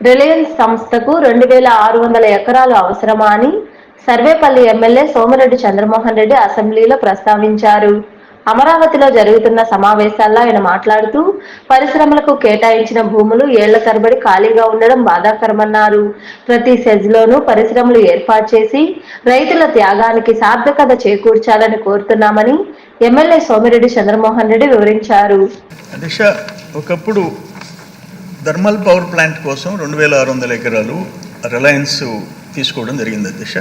Reliance సంస్థకు 2600 ఎకరాలు అవసరమా అని సర్వేపల్లి ఎమ్మెల్యే సోమిరెడ్డి చంద్రమోహన్ రెడ్డి అసెంబ్లీలో ప్రస్తావించారు. అమరావతిలో జరుగుతున్న సమావేశాల్లో ఆయన మాట్లాడుతూ పరిశ్రమలకు కేటాయించిన భూములు ఏళ్ల తరబడి ఖాళీగా ఉండడం బాధాకరమన్నారు. ప్రతి సెజ్లోనూ పరిశ్రమలు ఏర్పాటు చేసి రైతుల త్యాగానికి సార్థకత చేకూర్చాలని కోరుతున్నామని ఎమ్మెల్యే సోమిరెడ్డి చంద్రమోహన్ రెడ్డి వివరించారు. ఒకప్పుడు థర్మల్ పవర్ ప్లాంట్ కోసం 2600 ఎకరాలు రిలయన్స్ తీసుకోవడం జరిగింది అధ్యక్ష.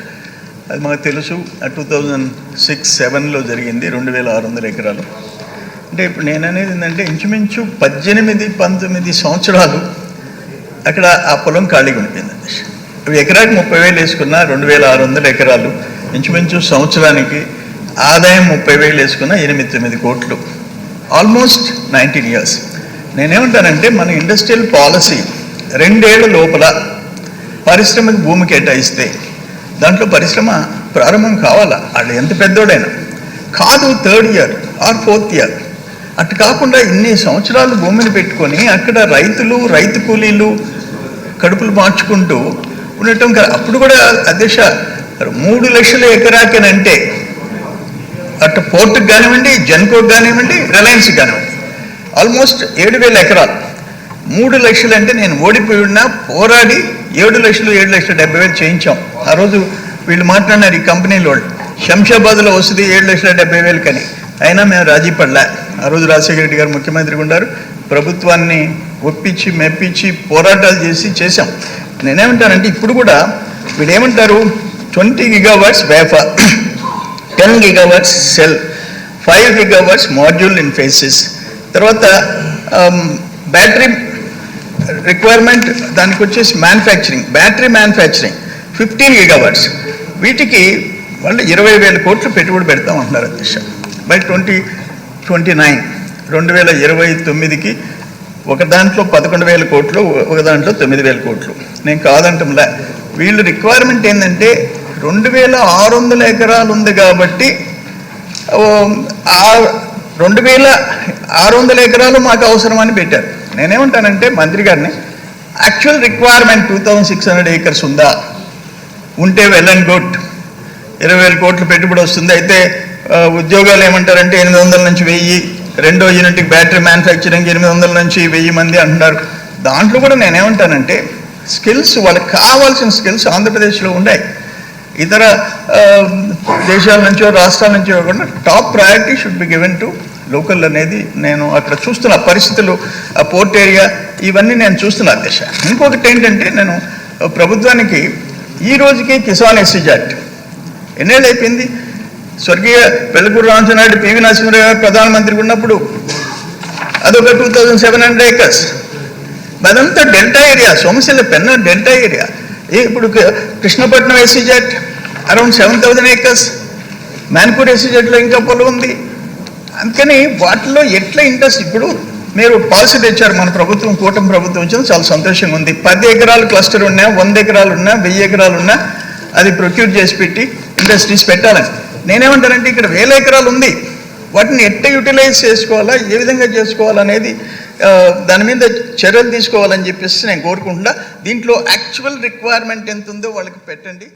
అది మాకు తెలుసు. 2006-07లో జరిగింది 2600 ఎకరాలు. అంటే ఇప్పుడు నేను అనేది ఏంటంటే ఇంచుమించు 18-19 సంవత్సరాలు అక్కడ ఆ పొలం ఖాళీగా ఉండిపోయింది అధ్యక్ష. ఎకరాకి 30,000 వేసుకున్న 2600 ఎకరాలు ఇంచుమించు సంవత్సరానికి ఆదాయం 30,000 వేసుకున్న 8-9 కోట్లు, ఆల్మోస్ట్ 19 years. నేనేమంటానంటే మన ఇండస్ట్రియల్ పాలసీ 2 ఏళ్ల లోపల పరిశ్రమకు భూమి కేటాయిస్తే దాంట్లో పరిశ్రమ ప్రారంభం కావాలా, వాళ్ళు ఎంత పెద్దోడైనా కాదు. 3rd year are 4th year అటు కాకుండా ఇన్ని సంవత్సరాలు భూమిని పెట్టుకొని అక్కడ రైతు కూలీలు కడుపులు మార్చుకుంటూ ఉండటం. అప్పుడు కూడా అధ్యక్ష 3 లక్షల ఎకరాకేనంటే అటు పోర్టుకు కానివ్వండి, జెన్కోకి కానివ్వండి, రిలయన్స్ కానివ్వండి ఆల్మోస్ట్ 7,000 ఎకరాలు. 3 లక్షలు అంటే నేను ఓడిపోయి ఉన్నా, పోరాడి 7,70,000 చేయించాం. ఆ రోజు వీళ్ళు మాట్లాడినారు ఈ కంపెనీలో వాళ్ళు, శంషాబాద్లో వస్తుంది 7,70,000 కని. అయినా మేము రాజీ పడలే. ఆ రోజు రాజశేఖర రెడ్డి గారు ముఖ్యమంత్రిగా ఉన్నారు. ప్రభుత్వాన్ని ఒప్పించి మెప్పించి పోరాటాలు చేసాం. నేనేమంటానంటే ఇప్పుడు కూడా వీళ్ళు ఏమంటారు, 20 gigawatts wafer, 10 gigawatts cell, 5 gigawatts module in faces. తర్వాత బ్యాటరీ రిక్వైర్మెంట్ దానికి వచ్చేసి బ్యాటరీ మ్యానుఫ్యాక్చరింగ్ 15 gigawatts. వీటికి వాళ్ళు 20,000 కోట్లు పెట్టుబడి పెడతాం అంటున్నారు అధ్యక్ష. బై 2029 2029కి ఒక దాంట్లో 11,000 కోట్లు, ఒక దాంట్లో 9,000 కోట్లు. నేను కాదంటంలా. వీళ్ళు రిక్వైర్మెంట్ ఏంటంటే 2,600 ఎకరాలు ఉంది కాబట్టి 2,600 ఎకరాలు మాకు అవసరమని పెట్టారు. నేనేమంటానంటే మంత్రి గారిని, యాక్చువల్ రిక్వైర్మెంట్ 2,600 acres ఉందా? ఉంటే వెల్ అండ్ గుడ్, 20,000 కోట్లు పెట్టుబడి వస్తుంది. అయితే ఉద్యోగాలు ఏమంటారంటే 800 నుంచి 1000, రెండో యూనిట్కి బ్యాటరీ మ్యానుఫ్యాక్చరింగ్ 800 నుంచి 1000 మంది అంటున్నారు. దాంట్లో కూడా నేనేమంటానంటే స్కిల్స్, వాళ్ళకి కావాల్సిన స్కిల్స్ ఆంధ్రప్రదేశ్లో ఉన్నాయి. ఇతర దేశాల నుంచో రాష్ట్రాల నుంచో కాకుండా top priority should be given to local అనేది నేను అక్కడ చూస్తున్న పరిస్థితులు, ఆ పోర్ట్ ఏరియా ఇవన్నీ నేను చూస్తున్నా అధ్యక్ష. ఇంకొకటి ఏంటంటే నేను ప్రభుత్వానికి ఈ రోజుకి కిసాన్ ఎస్సీజెట్ ఎన్నేళ్ళు అయిపోయింది. స్వర్గీయ వెల్లకూరు రామచంద్రారెడ్డి, పివి నరసింహారావు గారు ప్రధానమంత్రిగా ఉన్నప్పుడు అదొక 2,700 acres. అదంతా డెల్టా ఏరియా, సోమశిల పెన్న డెల్టా ఏరియా. ఇప్పుడు కృష్ణపట్నం ఎస్సీజెట్ అరౌండ్ 7,000 acres. మ్యాన్పూర్ ఎస్సీజెట్లో ఇంకా పొలం ఉంది. అందుకని వాటిలో ఎట్లా ఇంట్రెస్ట్, ఇప్పుడు మీరు పాలసీ తెచ్చారు మన ప్రభుత్వం, కూటమి ప్రభుత్వం వచ్చింది, చాలా సంతోషంగా ఉంది. 10 ఎకరాలు క్లస్టర్ ఉన్నా, 100 ఎకరాలు ఉన్నా, 1000 ఎకరాలు ఉన్నా అది ప్రొక్యూర్ చేసి పెట్టి ఇండస్ట్రీస్ పెట్టాలని. నేనేమంటానంటే ఇక్కడ 1000 ఎకరాలు ఉంది, వాటిని ఎట్లా యూటిలైజ్ చేసుకోవాలా, ఏ విధంగా చేసుకోవాలనేది దాని మీద చర్యలు తీసుకోవాలని చెప్పేసి నేను కోరుకుంటున్నా. దీంట్లో యాక్చువల్ రిక్వైర్మెంట్ ఎంత ఉందో వాళ్ళకి పెట్టండి.